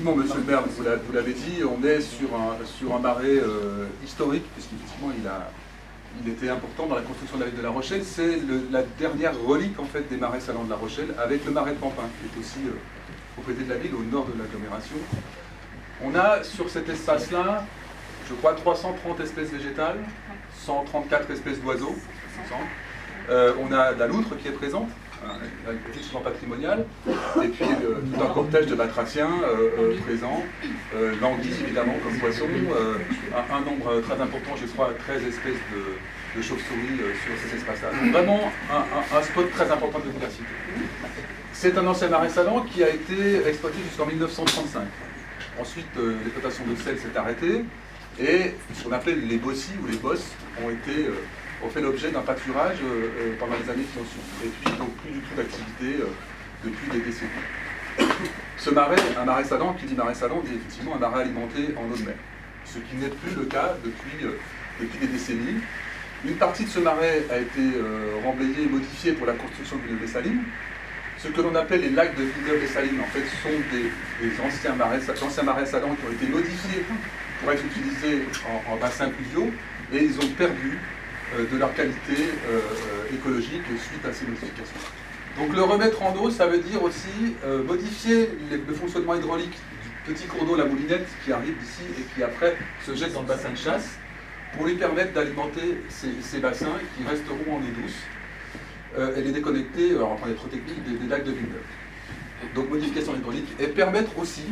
effectivement, monsieur le maire, vous l'avez dit, on est sur un marais historique, puisqu'effectivement il était important dans la construction de la ville de La Rochelle. C'est la dernière relique en fait des marais salants de La Rochelle, avec le marais de Pampin, qui est aussi propriété de la ville au nord de l'agglomération. On a sur cet espace-là, je crois, 330 espèces végétales, 134 espèces d'oiseaux. On a la loutre qui est présente, une petite champ patrimoniale, et puis tout un cortège de batraciens présents, l'anguille évidemment comme poisson, un nombre très important, je crois, 13 espèces de chauves-souris sur ces espaces-là. Donc vraiment un spot très important de biodiversité. C'est un ancien marais salant qui a été exploité jusqu'en 1935. Ensuite, l'exploitation de sel s'est arrêtée, et ce qu'on appelle les bossis ou les bosses ont fait l'objet d'un pâturage pendant les années qui ont suivi. Et puis donc plus du tout d'activité depuis des décennies. Ce marais, un marais salant, qui dit marais salant, dit effectivement un marais alimenté en eau de mer. Ce qui n'est plus le cas depuis des décennies. Une partie de ce marais a été remblayée et modifiée pour la construction d'une des salines. Ce que l'on appelle les lacs de Villeneuve-les-Salines, en fait, sont des anciens marais salants qui ont été modifiés pour être utilisés en bassins pluviaux, et ils ont perdu de leur qualité écologique suite à ces modifications. Donc le remettre en eau, ça veut dire aussi modifier le fonctionnement hydraulique du petit cours d'eau, la Moulinette, qui arrive d'ici et qui après se jette dans le bassin de chasse, pour lui permettre d'alimenter ces bassins qui resteront en eau douce et les déconnecter, en train d'être technique, des lacs de Villeneuve. Donc modification hydraulique, et permettre aussi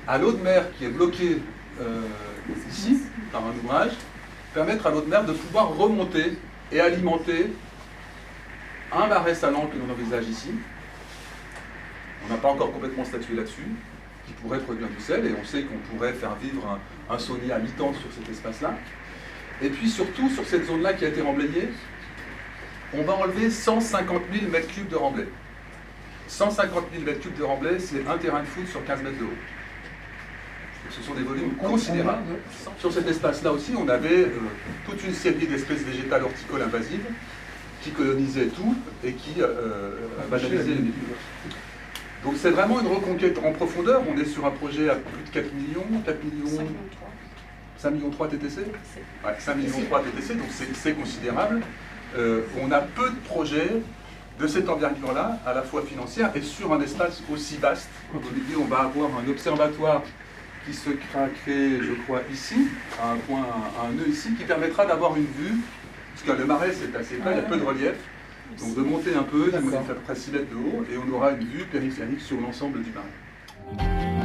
à l'eau de mer qui est bloquée ici, par un ouvrage, permettre à l'eau de mer de pouvoir remonter et alimenter un marais salant que l'on envisage ici. On n'a pas encore complètement statué là-dessus, qui pourrait produire du sel, et on sait qu'on pourrait faire vivre un saunier à mi-temps sur cet espace-là. Et puis surtout, sur cette zone-là qui a été remblayée, on va enlever 150 000 m3 de remblai. 150 000 m3 de remblai, c'est un terrain de foot sur 15 mètres de haut. Ce sont des volumes considérables. Sur cet espace-là aussi, on avait toute une série d'espèces végétales horticoles invasives qui colonisaient tout et qui banalisaient les milieux. Donc c'est vraiment une reconquête en profondeur. On est sur un projet à plus de 4 millions, 5 millions 3 TTC. Ouais, 5 millions 3 TTC, donc c'est considérable. On a peu de projets de cette envergure-là, à la fois financière et sur un espace aussi vaste. Aujourd'hui, on va avoir un observatoire qui se sera créé, je crois, ici, à un point, à un nœud ici, qui permettra d'avoir une vue, parce que le marais c'est assez plat, il y a peu de relief, donc de monter un peu, il fait à peu près 6 mètres de haut, et on aura une vue périphérique sur l'ensemble du marais.